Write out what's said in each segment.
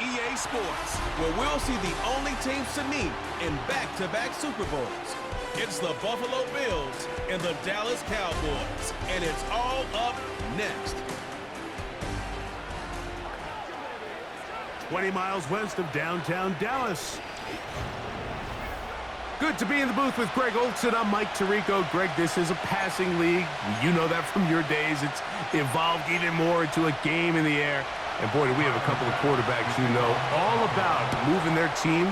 EA Sports, where we'll see the only teams to meet in back-to-back Super Bowls. It's the Buffalo Bills and the Dallas Cowboys, and it's all up next. 20 miles west of downtown Dallas. Good to be in the booth with Greg Olson. I'm Mike Tirico. Greg, this is a passing league. You know that from your days. It's evolved even more into a game in the air. And boy, do we have a couple of quarterbacks who know all about moving their team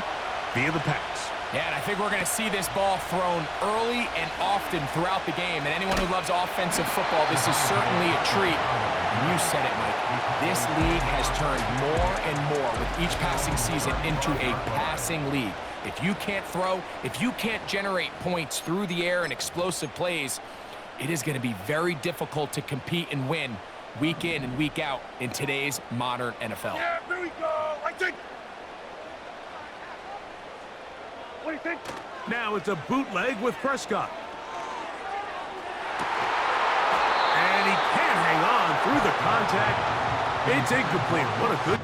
via the pass. Yeah, and I think we're going to see this ball thrown early and often throughout the game. And anyone who loves offensive football, this is certainly a treat. And you said it, Mike. This league has turned more and more with each passing season into a passing league. If you can't throw, if you can't generate points through the air and explosive plays, it is going to be very difficult to compete and win week in and week out in today's modern NFL. Yeah, here we go. I think. What do you think? Now it's a bootleg with Prescott. And he can't hang on through the contact. It's incomplete. What a good...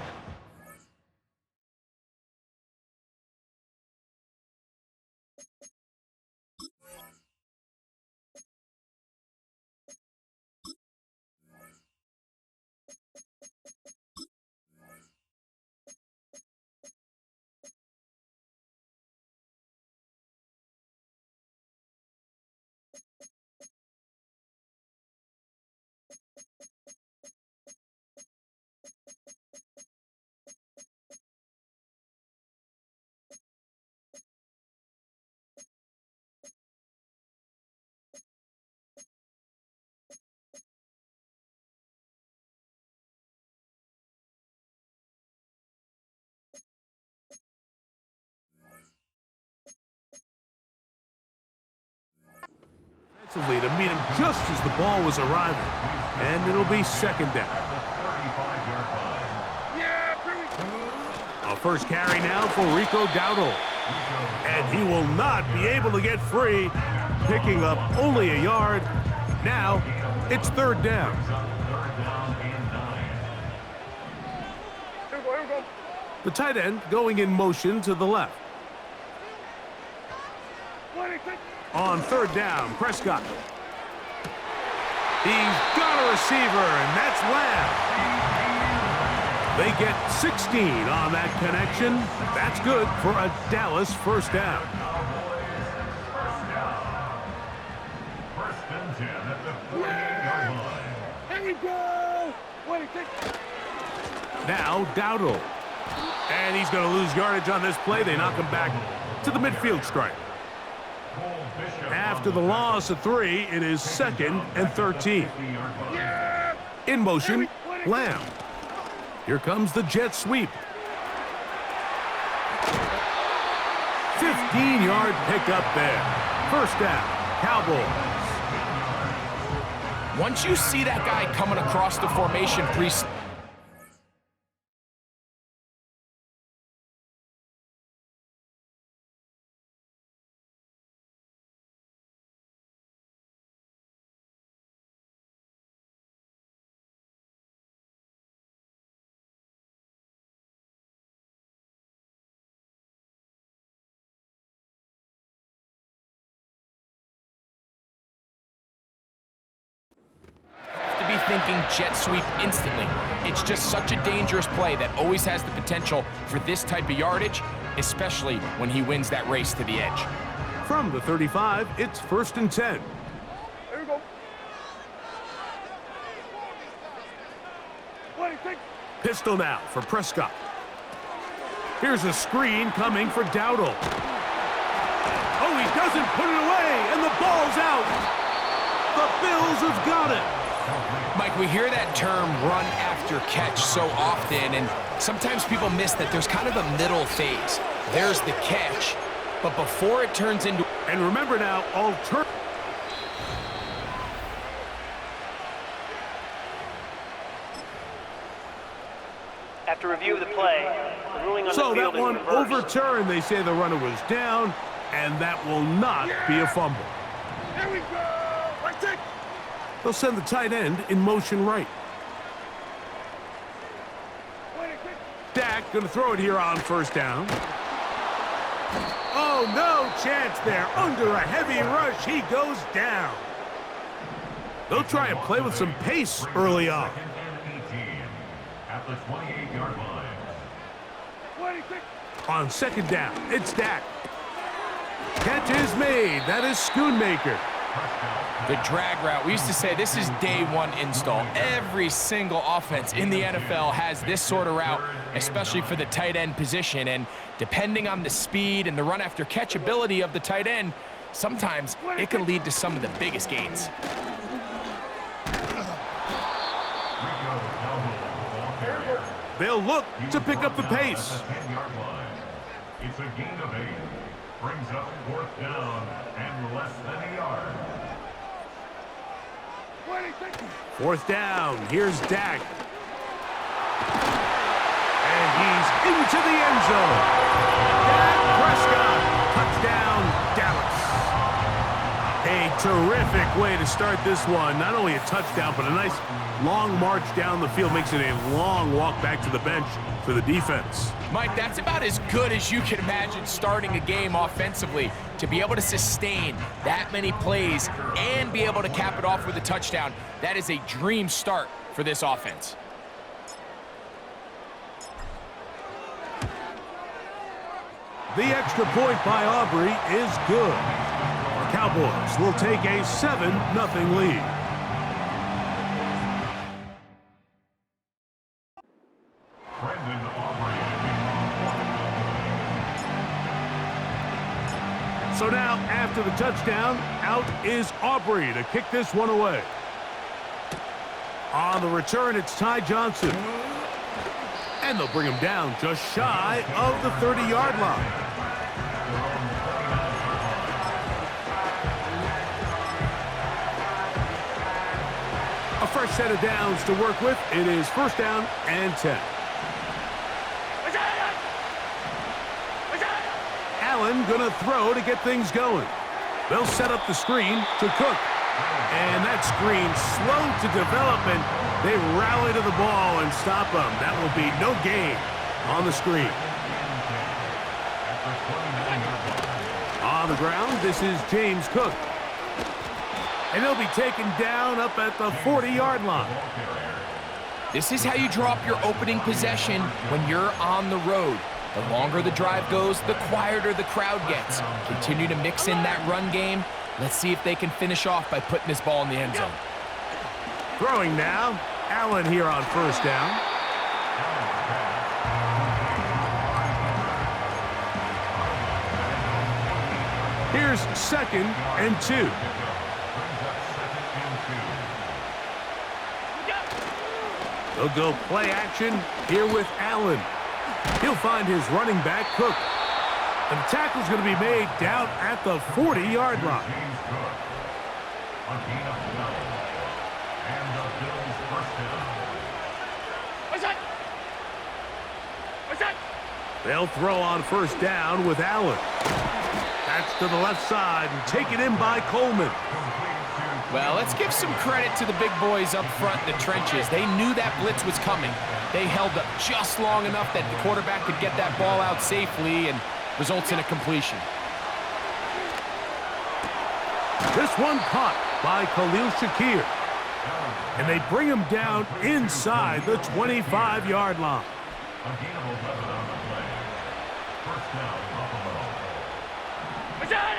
to meet him just as the ball was arriving. And it'll be second down. A first carry now for Rico Dowdle. And he will not be able to get free, picking up only a yard. Now it's third down. The tight end going in motion to the left. On third down, Prescott. He's got a receiver, and that's Lamb. They get 16 on that connection. That's good for a Dallas first down. Here we go. Now Dowdle. And he's going to lose yardage on this play. They knock him back to the midfield stripe. After the loss of 3, it is 2nd and 13. In motion, Lamb. Here comes the jet sweep. 15-yard pickup there. First down, Cowboys. Once you see that guy coming across the formation be thinking jet sweep instantly. It's just such a dangerous play that always has the potential for this type of yardage, especially when he wins that race to the edge. From the 35, it's 1st and 10. There you go. What do you think? Pistol now for Prescott. Here's a screen coming for Dowdle. Oh, he doesn't put it away, and the ball's out. The Bills have got it. Mike, we hear that term run after catch so often, and sometimes people miss that there's kind of a middle phase. There's the catch, but before it turns into... And remember now, After review of the play, the ruling on the field that one is reversed. overturned. They say the runner was down, and that will not be a fumble. Here we go. I think. They'll send the tight end in motion right. What do you think? Dak back, going to throw it here on first down. Oh, no chance there. Under a heavy rush, he goes down. They'll try and play with some pace early on. At the 28-yard line. On second down, it's Dak. Catch is made. That is Schoonmaker. The drag route. We used to say this is day one install. Every single offense in the NFL has this sort of route, especially for the tight end position. And depending on the speed and the run after catch ability of the tight end, sometimes it can lead to some of the biggest gains. They'll look to pick up the pace. It's a gain of 8. Brings up fourth down and less than a yard. Fourth down. Here's Dak. And he's into the end zone. Dak Prescott. Touchdown, Dallas. A terrific way to start this one. Not only a touchdown, but a nice long march down the field. Makes it a long walk back to the bench for the defense. Mike, that's about as good as you can imagine starting a game offensively. To be able to sustain that many plays and be able to cap it off with a touchdown, that is a dream start for this offense. The extra point by Aubrey is good. The Cowboys will take a 7-0 lead. So now, after the touchdown, out is Aubrey to kick this one away. On the return, it's Ty Johnson. And they'll bring him down just shy of the 30-yard line. A fresh set of downs to work with. It is first down and 10. Allen gonna throw to get things going. They'll set up the screen to Cook. And that screen slow to develop, and they rally to the ball and stop him. That will be no gain on the screen. On the ground, this is James Cook. And he'll be taken down up at the 40-yard line. This is how you draw up your opening possession when you're on the road. The longer the drive goes, the quieter the crowd gets. Continue to mix in that run game. Let's see if they can finish off by putting this ball in the end zone. Throwing now, Allen here on first down. Here's second and 2. They'll go play action here with Allen. He'll find his running back, Cook. And the tackle's going to be made down at the 40-yard line. They'll throw on first down with Allen. That's to the left side and taken in by Coleman. Well, let's give some credit to the big boys up front in the trenches. They knew that blitz was coming. They held up just long enough that the quarterback could get that ball out safely and results in a completion. This one caught by Khalil Shakir. And they bring him down inside the 25-yard line.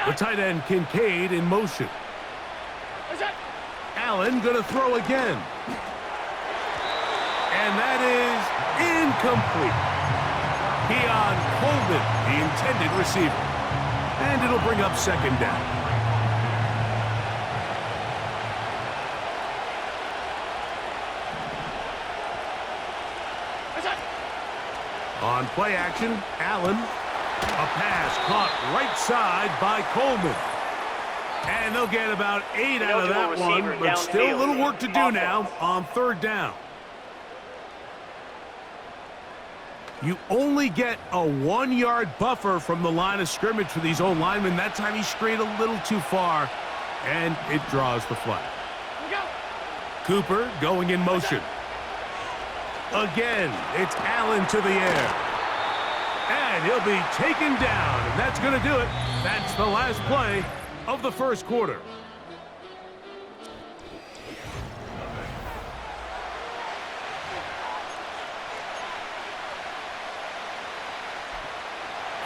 The tight end Kincaid in motion. Allen gonna throw again. And that is incomplete. Keon Coleman, the intended receiver. And it'll bring up second down. On play action, Allen. A pass caught right side by Coleman. And they'll get about 8 out of that one, but still a little work to do now on third down. You only get a 1-yard buffer from the line of scrimmage for these old linemen. That time he strayed a little too far, and it draws the flag. Cooper going in motion. Again, it's Allen to the air. And he'll be taken down, and that's going to do it. That's the last play of the first quarter.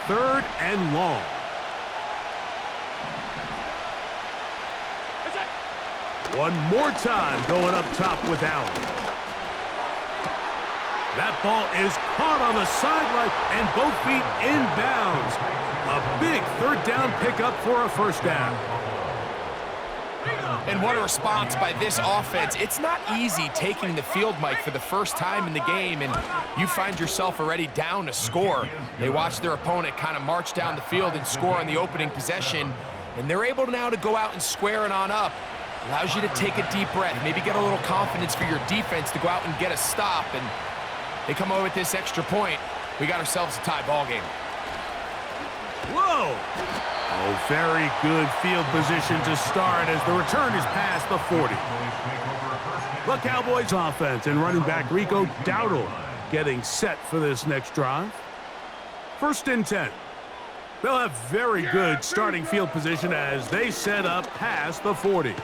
Third and long. One more time going up top with Allen. That ball is caught on the sideline and both feet inbounds. A big third down pickup for a first down. And what a response by this offense. It's not easy taking the field, Mike, for the first time in the game, and you find yourself already down a score. They watch their opponent kind of march down the field and score on the opening possession, and they're able now to go out and square it on up. Allows you to take a deep breath, maybe get a little confidence for your defense to go out and get a stop, and they come away with this extra point. We got ourselves a tie ball game. Whoa! Oh, very good field position to start as the return is past the 40. The Cowboys offense and running back Rico Dowdle getting set for this next drive. First and 10. They'll have very good starting field position as they set up past the 40.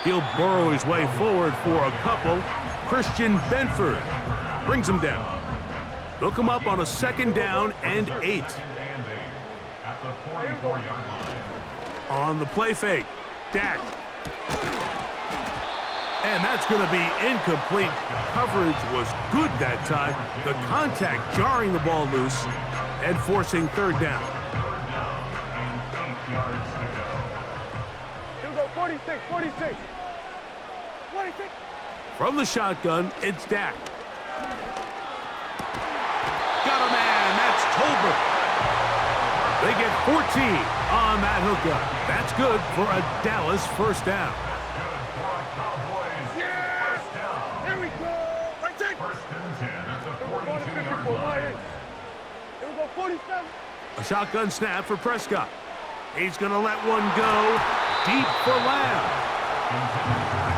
He'll burrow his way forward for a couple. Christian Benford brings him down. They'll come up on a second down and 8. On the play fake, Dak. And that's going to be incomplete. Coverage was good that time. The contact jarring the ball loose and forcing third down. Here we go, 46, 46. 46. From the shotgun, it's Dak. Got a man, that's Tolbert. They get 14 on that hookup. That's good for a Dallas first down. Yes! Here we go. Right take. First and 10 at the 42-yard 44, line. Here we go, 47. A shotgun snap for Prescott. He's going to let one go deep for Lamb.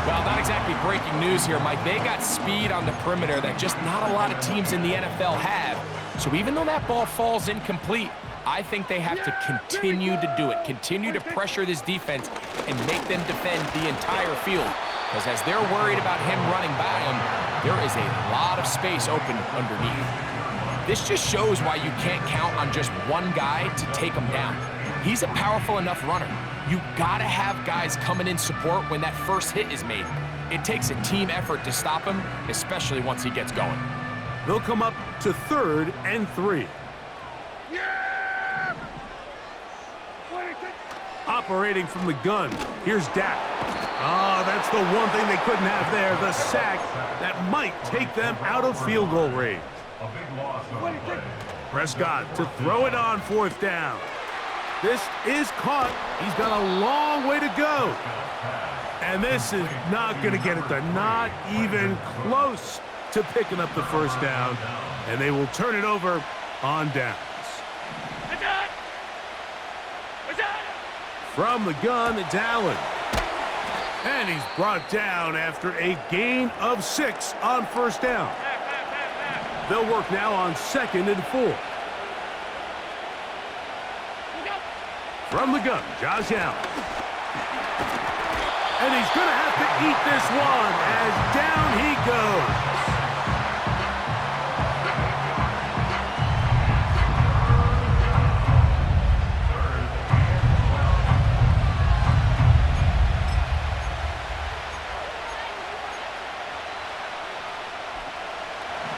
Well, not exactly breaking news here, Mike. They got speed on the perimeter that just not a lot of teams in the NFL have. So even though that ball falls incomplete, I think they have to continue to do it, continue to pressure this defense and make them defend the entire field. Because as they're worried about him running by them, there is a lot of space open underneath. This just shows why you can't count on just one guy to take him down. He's a powerful enough runner. You gotta have guys coming in support when that first hit is made. It takes a team effort to stop him, especially once he gets going. They'll come up to third and 3. Yeah! 26. Operating from the gun, here's Dak. Oh, that's the one thing they couldn't have there, the sack that might take them out of field goal range. A big loss on the play. Prescott to throw it on fourth down. This is caught. He's got a long way to go. And this is not going to get it done. Not even close to picking up the first down. And they will turn it over on downs. From the gun, it's Allen. And he's brought down after a gain of 6 on first down. They'll work now on second and 4. From the gun, Josh Allen. And he's going to have to eat this one as down he goes.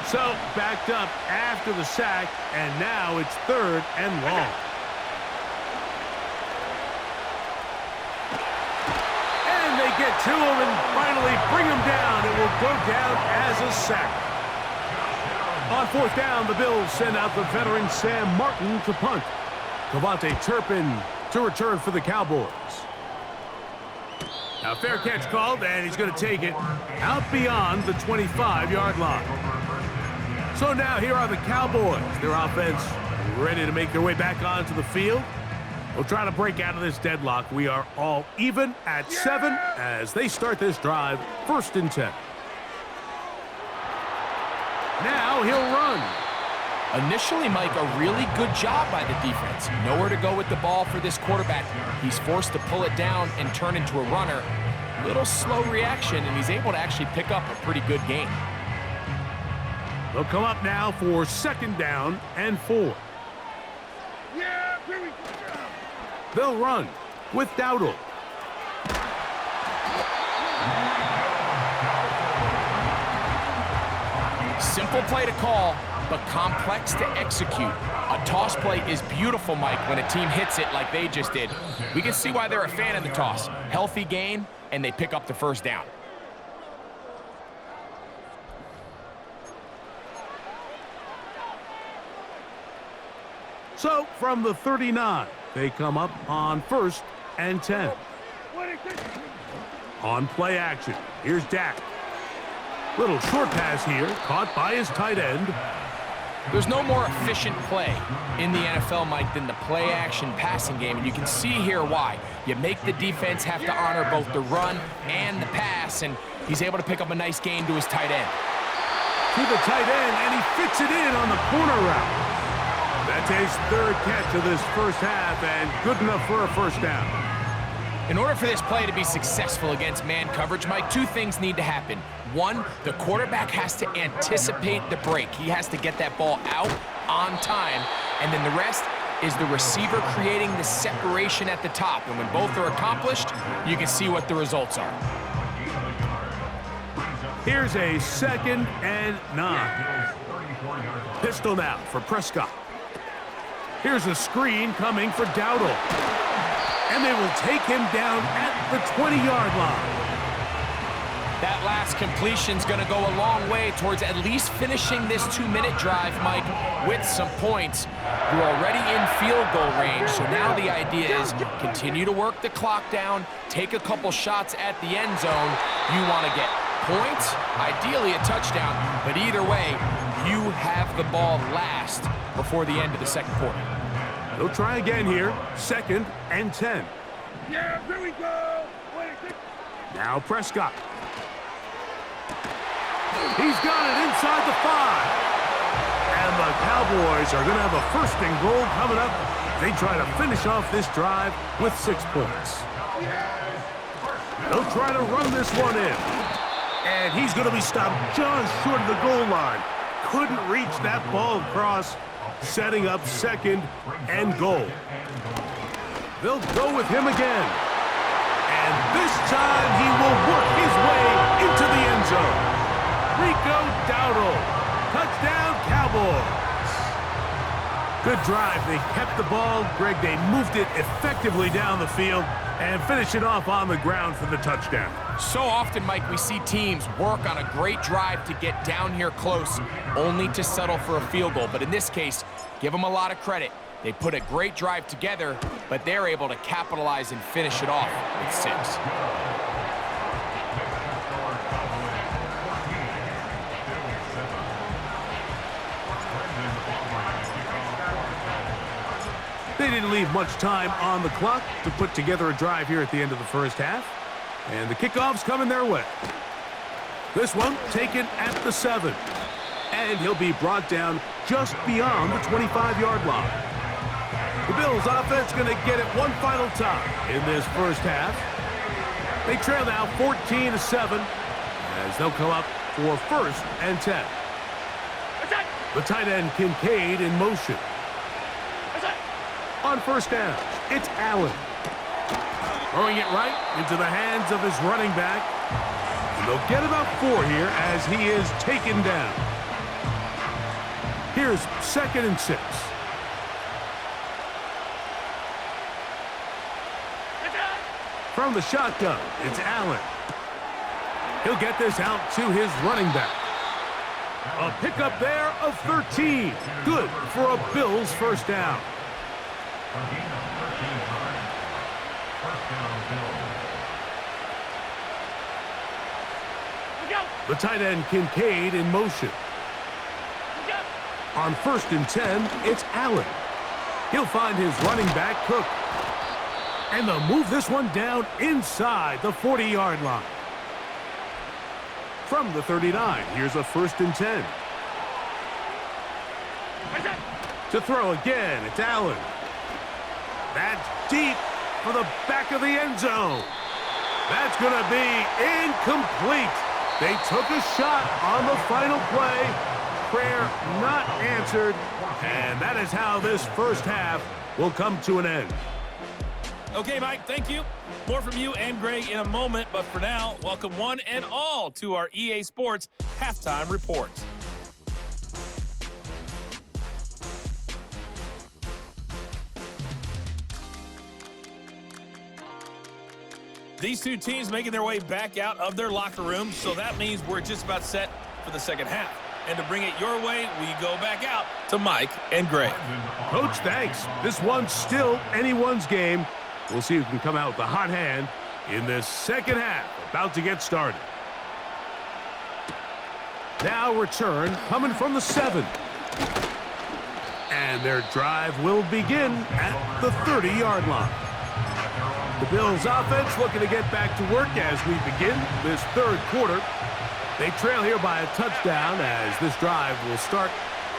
So, backed up after the sack, and now it's third and long. And they get to him and finally bring him down. It will go down as a sack. On fourth down, the Bills send out the veteran Sam Martin to punt. Cavante Turpin to return for the Cowboys. Now, fair catch called, and he's going to take it out beyond the 25-yard line. So now here are the Cowboys. Their offense ready to make their way back onto the field. We'll try to break out of this deadlock. We are all even at 7 as they start this drive, first and 10. Now he'll run. Initially, Mike, a really good job by the defense. Nowhere to go with the ball for this quarterback. He's forced to pull it down and turn into a runner. Little slow reaction, and he's able to actually pick up a pretty good gain. They'll come up now for 2nd down and 4. Yeah, here we go. They'll run with Dowdle. Simple play to call, but complex to execute. A toss play is beautiful, Mike, when a team hits it like they just did. We can see why they're a fan of the toss. Healthy gain, and they pick up the 1st down. So, from the 39, they come up on 1st and 10. On play action, here's Dak. Little short pass here, caught by his tight end. There's no more efficient play in the NFL, Mike, than the play-action passing game, and you can see here why. You make the defense have to honor both the run and the pass, and he's able to pick up a nice gain to his tight end. To the tight end, and he fits it in on the corner route. That's his 3rd catch of this 1st half, and good enough for a 1st down. In order for this play to be successful against man coverage, Mike, 2 things need to happen. 1, the quarterback has to anticipate the break. He has to get that ball out on time. And then the rest is the receiver creating the separation at the top. And when both are accomplished, you can see what the results are. Here's a 2nd and 9. Pistol now for Prescott. Here's a screen coming for Dowdle. And they will take him down at the 20-yard line. That last completion's going to go a long way towards at least finishing this 2-minute drive, Mike, with some points. You're already in field goal range, so now the idea is continue to work the clock down, take a couple shots at the end zone. You want to get points, ideally a touchdown, but either way, you have the ball last before the end of the 2nd quarter. They'll try again here, 2nd and 10. Yeah, here we go. Now Prescott. He's got it inside the 5. And the Cowboys are going to have a 1st and goal coming up. They try to finish off this drive with 6 points. They'll try to run this one in. And he's going to be stopped just short of the goal line. Couldn't reach that ball across, setting up 2nd and goal. They'll go with him again. And this time he will work his way into the end zone. Rico Dowdle. Touchdown, Cowboys. Good drive. They kept the ball. Greg, they moved it effectively down the field and finished it off on the ground for the touchdown. So often, Mike, we see teams work on a great drive to get down here close, only to settle for a field goal. But in this case, give them a lot of credit. They put a great drive together, but they're able to capitalize and finish it off with 6. They didn't leave much time on the clock to put together a drive here at the end of the 1st half. And the kickoff's coming their way. This one taken at the 7. And he'll be brought down just beyond the 25-yard line. The Bills offense going to get it one final time in this 1st half. They trail now 14-7 as they'll come up for 1st and 10. The tight end Kincaid in motion. On 1st down, it's Allen. Throwing it right into the hands of his running back. And they'll get about 4 here as he is taken down. Here's 2nd and 6. From the shotgun, it's Allen. He'll get this out to his running back. A pickup there of 13. Good for a Bills 1st down. The tight end Kincaid in motion. On 1st and 10, it's Allen. He'll find his running back, Cook. And they'll move this one down inside the 40-yard line. From the 39, here's a 1st and 10. To throw again, it's Allen. That's deep for the back of the end zone. That's going to be incomplete. They took a shot on the final play. Prayer not answered. And that is how this first half will come to an end. Okay, Mike, thank you. More from you and Greg in a moment. But for now, welcome one and all to our EA Sports Halftime Report. These two teams making their way back out of their locker room, so that means we're just about set for the second half. And to bring it your way, we go back out to Mike and Greg. Coach, thanks. This one's still anyone's game. We'll see who can come out with the hot hand in this second half. About to get started. Now return coming from the 7. And their drive will begin at the 30-yard line. The Bills offense looking to get back to work as we begin this third quarter. They trail here by a touchdown as this drive will start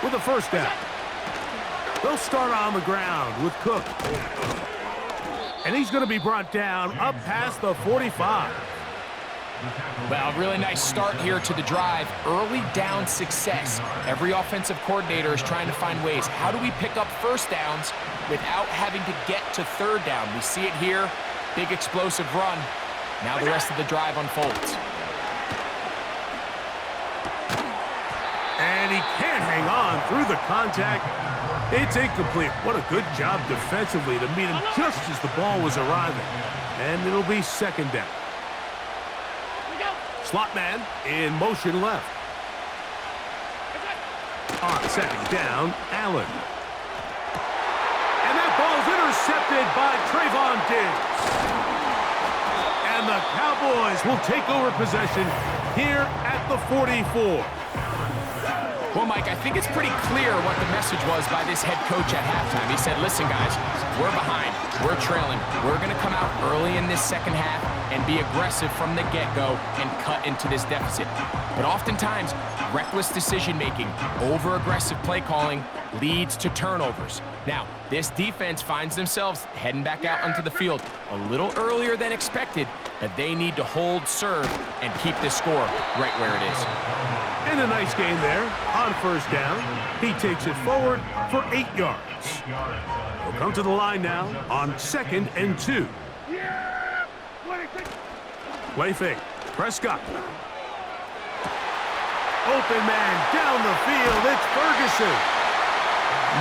with a first down. They'll start on the ground with Cook. And he's going to be brought down up past the 45. Well, really nice start here to the drive. Early down success. Every offensive coordinator is trying to find ways. How do we pick up first downs without having to get to third down? We see it here. Big explosive run. Now the rest of the drive unfolds. And he can't hang on through the contact. It's incomplete. What a good job defensively to meet him just as the ball was arriving. And it'll be second down. Slot man in motion left. On second down, Allen. And that ball's intercepted by Trayvon Diggs. And the Cowboys will take over possession here at the 44. Well, Mike, I think it's pretty clear what the message was by this head coach at halftime. He said, listen, guys, we're behind. We're trailing. We're going to come out early in this second half and be aggressive from the get-go and cut into this deficit. But oftentimes, reckless decision-making, over-aggressive play calling leads to turnovers. Now, this defense finds themselves heading back out onto the field a little earlier than expected, but they need to hold serve and keep this score right where it is. And a nice gain there on first down. He takes it forward for 8 yards. We'll come to the line now on 2nd and 2. Play fake. Prescott. Open man down the field. It's Ferguson.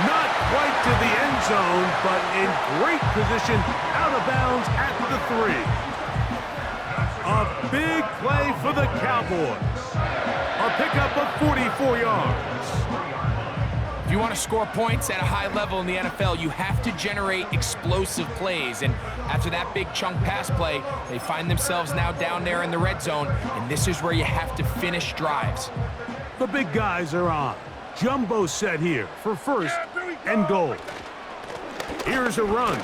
Not quite to the end zone, but in great position out of bounds at the 3. A big play for the Cowboys. A pickup of 44 yards. If you want to score points at a high level in the NFL, you have to generate explosive plays. And after that big chunk pass play, they find themselves now down there in the red zone, and this is where you have to finish drives. The big guys are on. Jumbo set here for first and goal. Here's a run.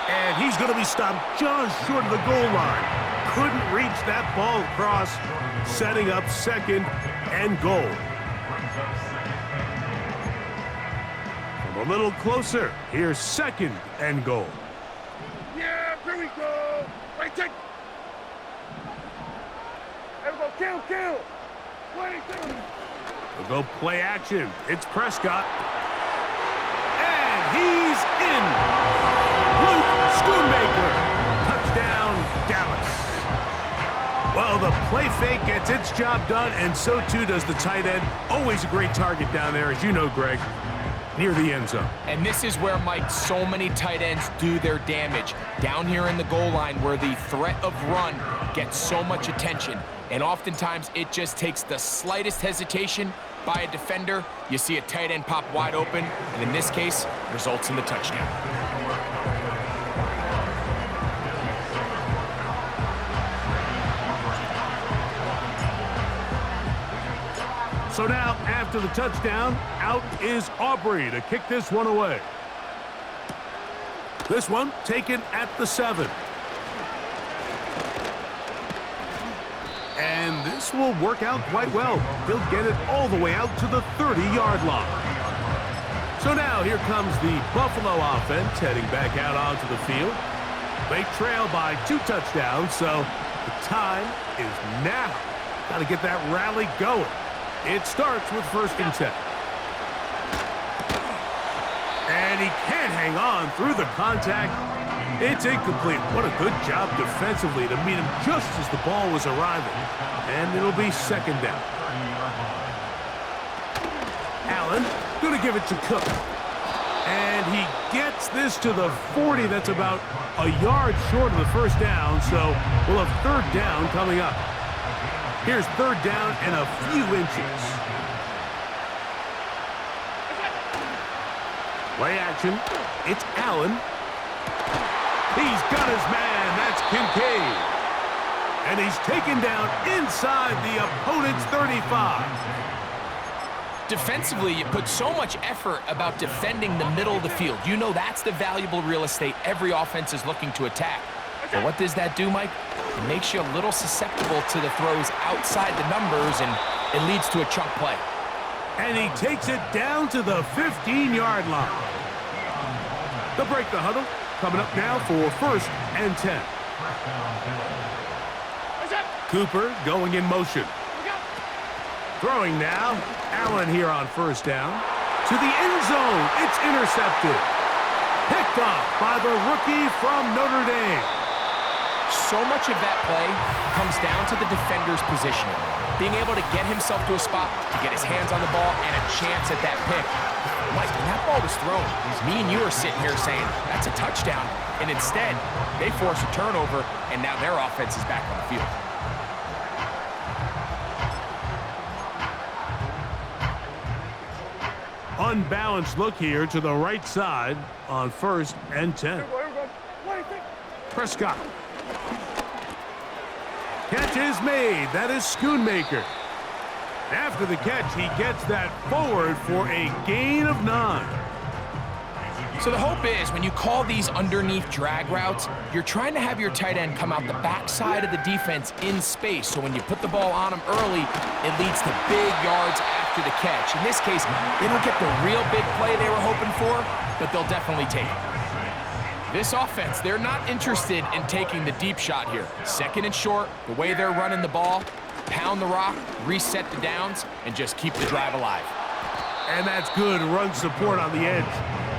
And he's going to be stopped just short of the goal line. Couldn't reach that ball across, setting up second and goal. From a little closer, here's second and goal. Yeah, here we go. Right, take. There we go, kill. 22. We'll go play action. It's Prescott. And he's in. Luke Schoonmaker. Touchdown, Dallas. Well, the play fake gets its job done, and so too does the tight end. Always a great target down there, as you know, Greg, near the end zone. And this is where, Mike, so many tight ends do their damage. Down here in the goal line where the threat of run gets so much attention. And oftentimes it just takes the slightest hesitation by a defender. You see a tight end pop wide open, and in this case, results in the touchdown. So now, after the touchdown, out is Aubrey to kick this one away. This one taken at the 7. And this will work out quite well. He'll get it all the way out to the 30-yard line. So now here comes the Buffalo offense heading back out onto the field. They trail by 2 touchdowns, so the time is now. Got to get that rally going. It starts with 1st and 10. And he can't hang on through the contact. It's incomplete. What a good job defensively to meet him just as the ball was arriving. And it'll be 2nd down. Allen going to give it to Cook. And he gets this to the 40. That's about a yard short of the 1st down, so we'll have 3rd down coming up. Here's 3rd down and a few inches. Play action. It's Allen. He's got his man. That's Kincaid. And he's taken down inside the opponent's 35. Defensively, you put so much effort about defending the middle of the field. You know that's the valuable real estate every offense is looking to attack. But what does that do, Mike? It makes you a little susceptible to the throws outside the numbers, and it leads to a chunk play. And he takes it down to the 15-yard line. They'll break the huddle. Coming up now for 1st and 10. Cooper going in motion. Throwing now. Allen here on 1st down. To the end zone. It's intercepted. Picked off by the rookie from Notre Dame. So much of that play comes down to the defender's positioning. Being able to get himself to a spot, to get his hands on the ball, and a chance at that pick. Mike, when that ball was thrown, me and you are sitting here saying, that's a touchdown. And instead, they force a turnover, and now their offense is back on the field. Unbalanced look here to the right side on 1st and 10. Prescott. Catch is made. That is Schoonmaker. After the catch, he gets that forward for a gain of 9. So the hope is when you call these underneath drag routes, you're trying to have your tight end come out the backside of the defense in space. So when you put the ball on him early, it leads to big yards after the catch. In this case, they don't get the real big play they were hoping for, but they'll definitely take it. This offense, they're not interested in taking the deep shot here. 2nd and short, the way they're running the ball, pound the rock, reset the downs, and just keep the drive alive. And that's good run support on the edge.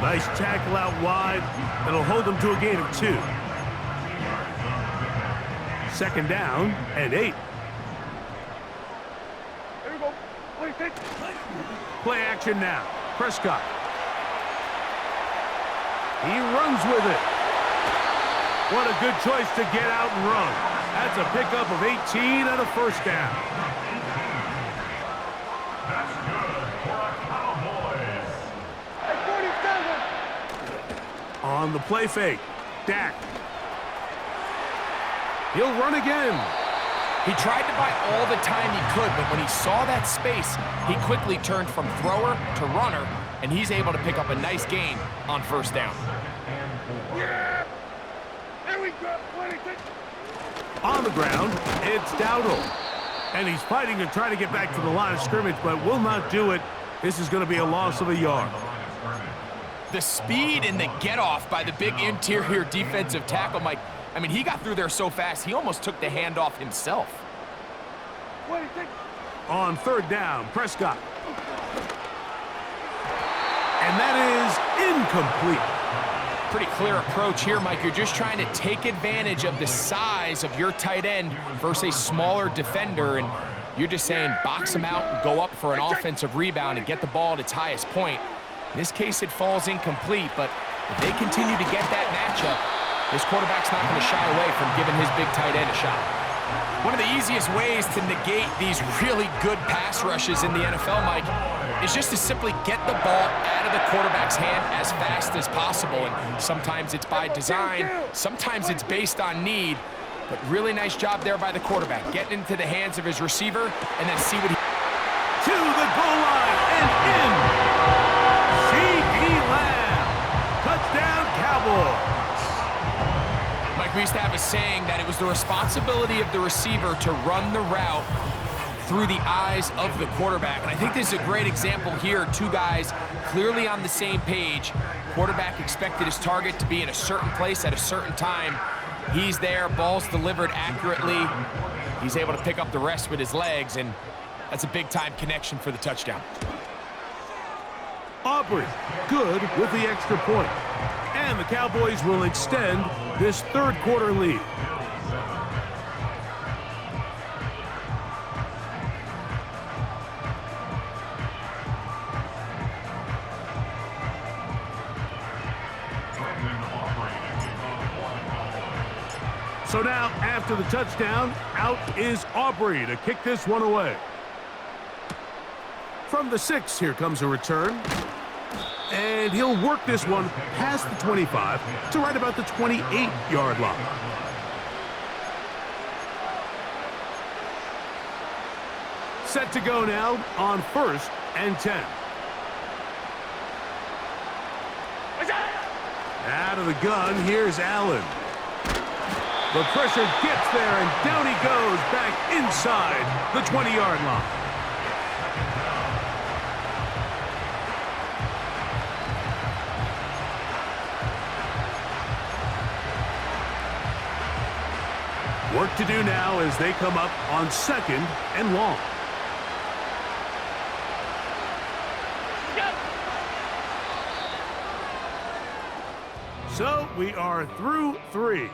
Nice tackle out wide. That'll hold them to a gain of 2. 2nd down and 8. There we go. Play action now. Prescott. He runs with it. What a good choice to get out and run. That's a pickup of 18 and a 1st down. That's good for the Cowboys. At 47. On the play fake. Dak. He'll run again. He tried to buy all the time he could, but when he saw that space, he quickly turned from thrower to runner, and he's able to pick up a nice gain on 1st down. Yeah. There we go. 26. On the ground, it's Dowdle. And he's fighting to try to get back to the line of scrimmage, but will not do it. This is going to be a loss of a yard. The speed and the get-off by the big interior defensive tackle, Mike. I mean, he got through there so fast, he almost took the handoff himself. 26. On 3rd down, Prescott. And that is incomplete. Pretty clear approach here, Mike. You're just trying to take advantage of the size of your tight end versus a smaller defender, and you're just saying box him out and go up for an offensive rebound and get the ball at its highest point. In this case, it falls incomplete, but if they continue to get that matchup, this quarterback's not going to shy away from giving his big tight end a shot. One of the easiest ways to negate these really good pass rushes in the NFL, Mike, is just to simply get the ball out of the quarterback's hand as fast as possible. And sometimes it's by design, sometimes it's based on need. But really nice job there by the quarterback, getting into the hands of his receiver and then see what he... To the goal line and in. C.D. Lamb. Touchdown, Cowboys. Mike, we used to have a saying that it was the responsibility of the receiver to run the route through the eyes of the quarterback. And I think this is a great example here. Two guys clearly on the same page. Quarterback expected his target to be in a certain place at a certain time. He's there, ball's delivered accurately. He's able to pick up the rest with his legs, and that's a big-time connection for the touchdown. Aubrey, good with the extra point. And the Cowboys will extend this third quarter lead. So now, after the touchdown, out is Aubrey to kick this one away. From the 6, here comes a return. And he'll work this one past the 25 to right about the 28-yard line. Set to go now on 1st and 10. Out of the gun, here's Allen. The pressure gets there, and down he goes back inside the 20-yard line. Work to do now as they come up on 2nd and long. So we are through 3.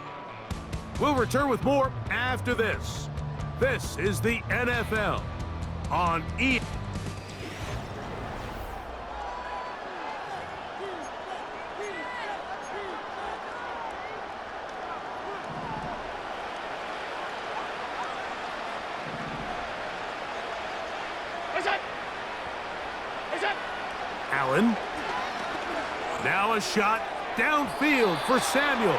We'll return with more after this. This is the NFL on E. Allen. Now a shot downfield for Samuel.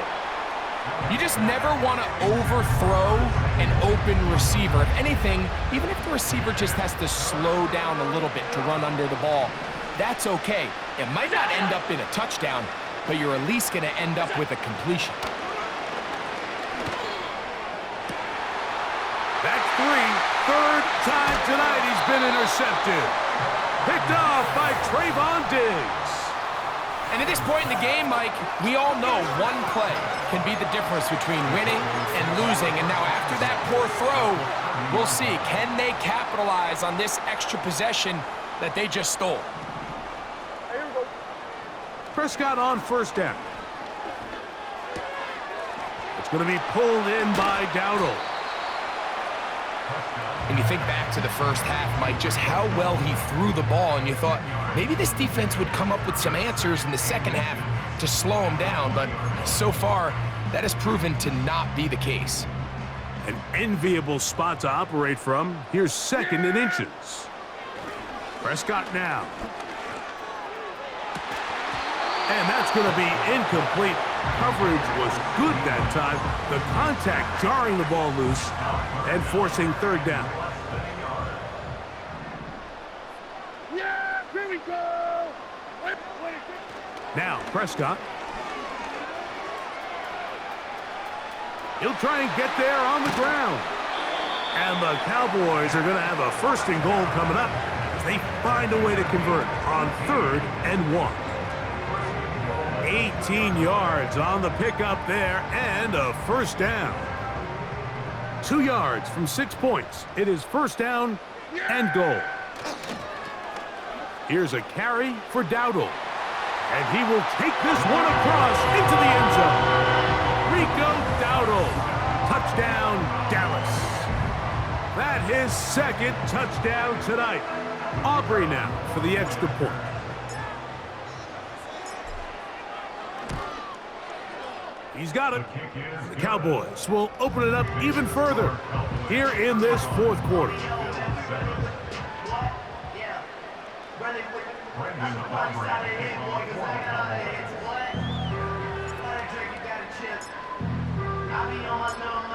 You just never want to overthrow an open receiver. If anything, even if the receiver just has to slow down a little bit to run under the ball, that's okay. It might not end up in a touchdown, but you're at least going to end up with a completion. That's 3. Third time tonight he's been intercepted. Picked off by Trayvon Diggs. And at this point in the game, Mike, we all know one play can be the difference between winning and losing. And now after that poor throw, we'll see, can they capitalize on this extra possession that they just stole? Prescott on 1st down. It's going to be pulled in by Dowdle. And you think back to the first half, Mike, just how well he threw the ball, and you thought maybe this defense would come up with some answers in the second half to slow him down, but so far, that has proven to not be the case. An enviable spot to operate from. Here's 2nd and inches. Prescott now. And that's going to be incomplete. Coverage was good that time. The contact jarring the ball loose and forcing 3rd down. Yeah, here we go. Now, Prescott. He'll try and get there on the ground. And the Cowboys are going to have a 1st and goal coming up as they find a way to convert on 3rd and 1. 18 yards on the pickup there and a 1st down. 2 yards from 6 points. It is 1st down and goal. Here's a carry for Dowdle. And he will take this one across into the end zone. Rico Dowdle. Touchdown, Dallas. That his 2nd touchdown tonight. Aubrey now for the extra point. He's got it. The Cowboys will open it up even further here in this 4th quarter.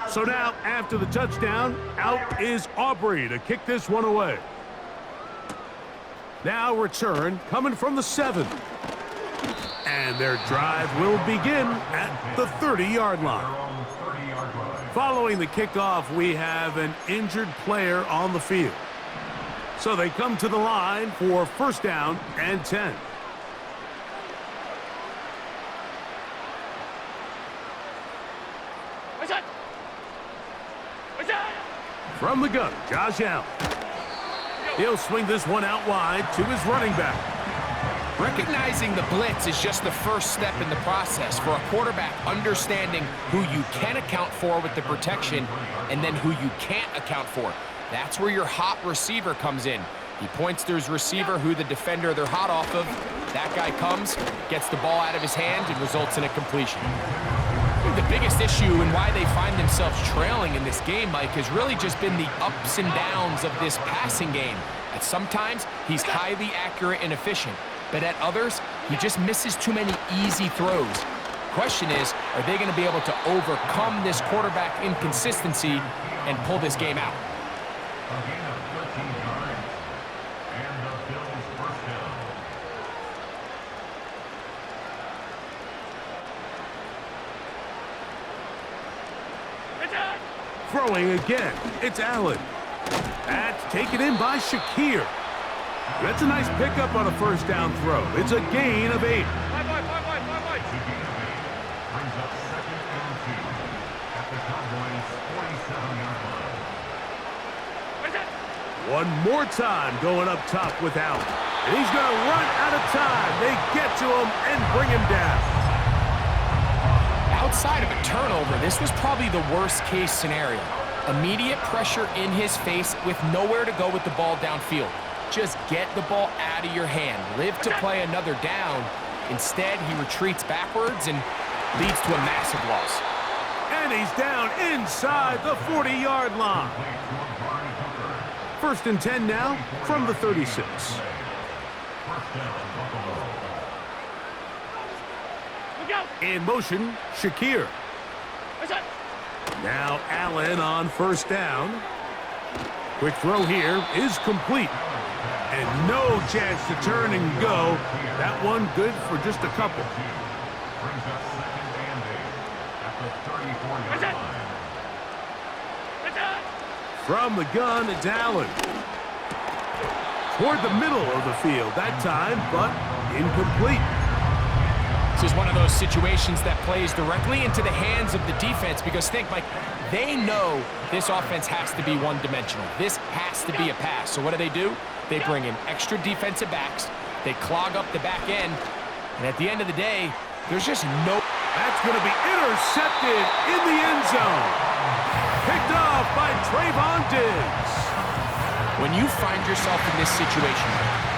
So now, after the touchdown, out is Aubrey to kick this one away. Now return coming from the 7. And their drive will begin at the 30-yard line. Following the kickoff, we have an injured player on the field. So they come to the line for first down and 10. From the gun, Josh Allen. He'll swing this one out wide to his running back. Recognizing the blitz is just the first step in the process for a quarterback understanding who you can account for with the protection and then who you can't account for. That's where your hot receiver comes in. He points to his receiver who the defender they're hot off of. That guy comes, gets the ball out of his hand, and results in a completion. The biggest issue and why they find themselves trailing in this game, Mike, has really just been the ups and downs of this passing game. At sometimes, he's highly accurate and efficient, but at others, he just misses too many easy throws. Question is, are they going to be able to overcome this quarterback inconsistency and pull this game out? A gain of 13 yards. And the Bills first down. Throwing again, it's Allen. That's taken in by Shakir. That's a nice pickup on a first down throw. It's a gain of 8. The gain of 8 brings up second and 2 at the Cowboys' 47-yard line. One more time going up top with Allen. And he's going to run out of time. They get to him and bring him down. Outside of a turnover, this was probably the worst-case scenario. Immediate pressure in his face with nowhere to go with the ball downfield. Just get the ball out of your hand. Live to play another down. Instead, he retreats backwards and leads to a massive loss. And he's down inside the 40-yard line. First and 10 now from the 36. In motion, Shakir. Now Allen on first down. Quick throw here is complete. And no chance to turn and go. That one good for just a couple. Brings up second and 8 at the 34-yard line. From the gun, it's Allen. Toward the middle of the field that time, but incomplete. This is one of those situations that plays directly into the hands of the defense because think, Mike, they know this offense has to be one-dimensional. This has to be a pass. So what do? They bring in extra defensive backs. They clog up the back end. And at the end of the day, there's just no... That's going to be intercepted in the end zone. Picked off by Trayvon Diggs. When you find yourself in this situation,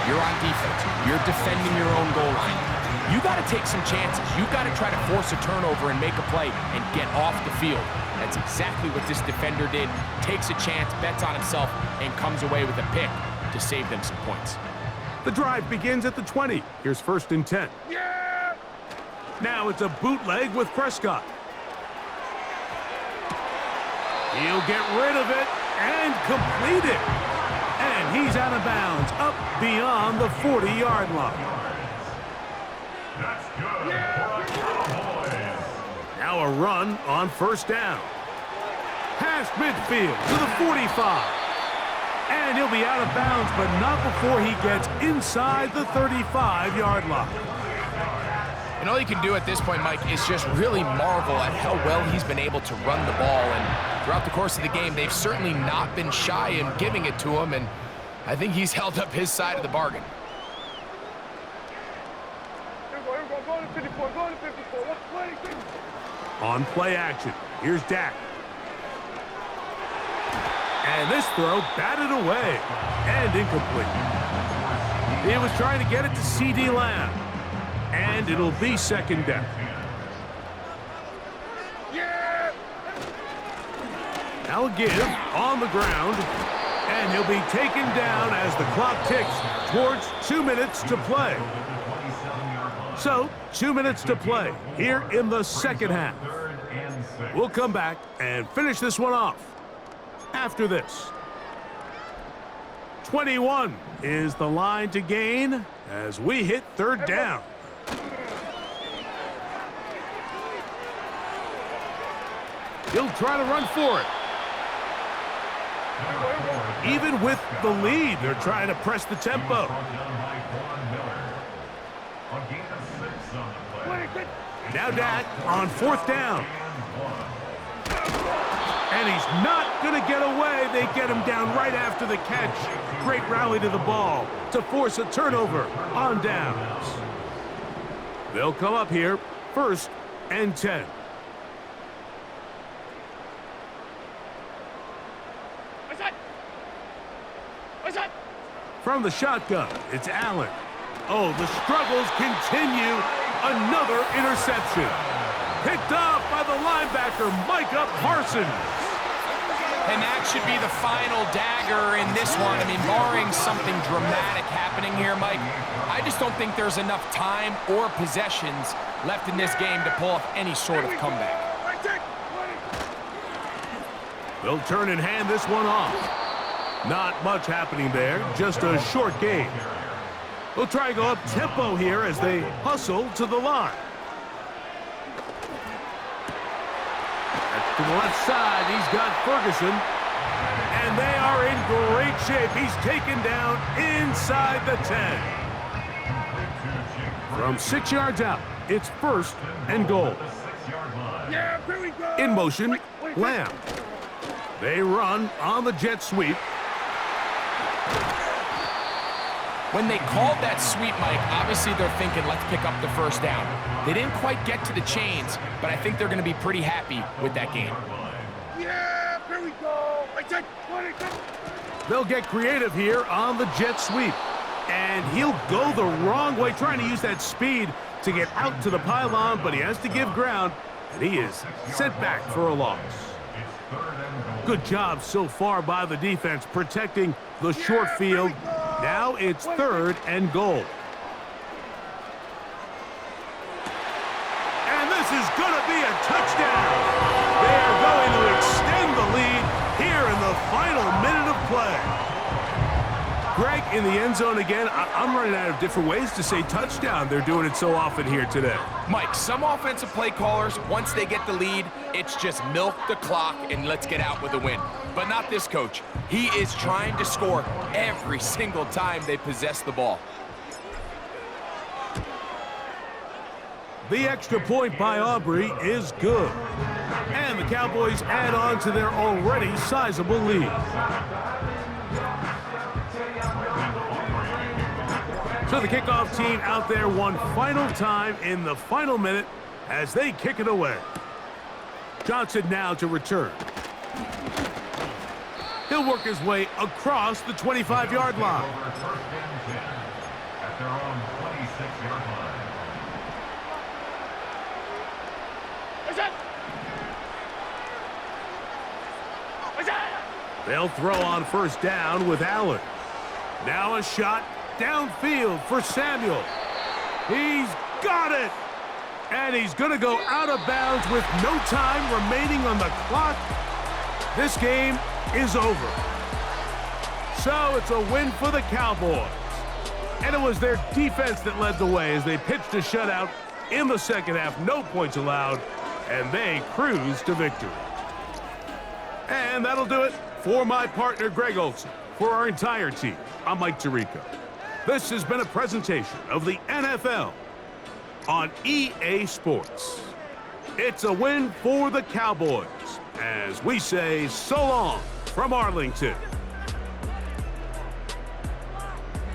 you're on defense. You're defending your own goal line. You got to take some chances. You got to try to force a turnover and make a play and get off the field. That's exactly what this defender did. Takes a chance, bets on himself, and comes away with a pick to save them some points. The drive begins at the 20. Here's first and 10. Yeah! Now it's a bootleg with Prescott. He'll get rid of it and complete it. And he's out of bounds up beyond the 40-yard line. That's good for the Cowboys. Now a run on first down. Past midfield to the 45. And he'll be out of bounds, but not before he gets inside the 35-yard line. And all you can do at this point, Mike, is just really marvel at how well he's been able to run the ball. And throughout the course of the game, they've certainly not been shy in giving it to him. And I think he's held up his side of the bargain. Here we go. Go to 54. Go to 54. What's the play? On play action, here's Dak. And this throw batted away and incomplete. He was trying to get it to C.D. Lamb. And it'll be second down. Yeah! Now give on the ground. And he'll be taken down as the clock ticks towards 2 minutes to play. So, 2 minutes to play here in the second half. We'll come back and finish this one off after this. 21 is the line to gain as we hit third down. He'll try to run for it. Even with the lead, they're trying to press the tempo. Now Dak on 4th down. And he's not going to get away. They get him down right after the catch. Great rally to the ball to force a turnover on downs. They'll come up here, 1st and 10. From the shotgun, it's Allen. Oh, the struggles continue. Another interception. Picked off by the linebacker, Micah Parsons. And that should be the final dagger in this one. I mean, barring something dramatic happening here, Mike, I just don't think there's enough time or possessions left in this game to pull off any sort of comeback. They'll turn and hand this one off. Not much happening there, just a short game. They'll try and go up tempo here as they hustle to the line. To the left side, he's got Ferguson. And they are in great shape. He's taken down inside the 10. From 6 yards out, it's 1st and goal. In motion, Lamb. They run on the jet sweep. When they called that sweep, Mike, obviously they're thinking, let's pick up the 1st down. They didn't quite get to the chains, but I think they're going to be pretty happy with that game. Yeah, here we go. They'll get creative here on the jet sweep. And he'll go the wrong way, trying to use that speed to get out to the pylon, but he has to give ground, and he is sent back for a loss. Good job so far by the defense protecting the short field. Now it's 3rd and goal. And this is going to be a touchdown. They are going to extend the lead here in the final minute of play. Greg, in the end zone again, I'm running out of different ways to say touchdown. They're doing it so often here today. Mike, some offensive play callers, once they get the lead, it's just milk the clock and let's get out with a win. But not this coach. He is trying to score every single time they possess the ball. The extra point by Aubrey is good. And the Cowboys add on to their already sizable lead. So the kickoff team out there one final time in the final minute as they kick it away. Johnson now to return. He'll work his way across the 25-yard line. At their own 26-yard line. They'll throw on 1st down with Allen. Now a shot downfield for Samuel. He's got it. And he's going to go out of bounds with no time remaining on the clock. This game is over. So it's a win for the Cowboys. And it was their defense that led the way as they pitched a shutout in the 2nd half. No points allowed, and they cruise to victory. And that'll do it for my partner, Greg Olson. For our entire team, I'm Mike Tirico. This has been a presentation of the NFL on EA Sports. It's a win for the Cowboys as we say so long from Arlington.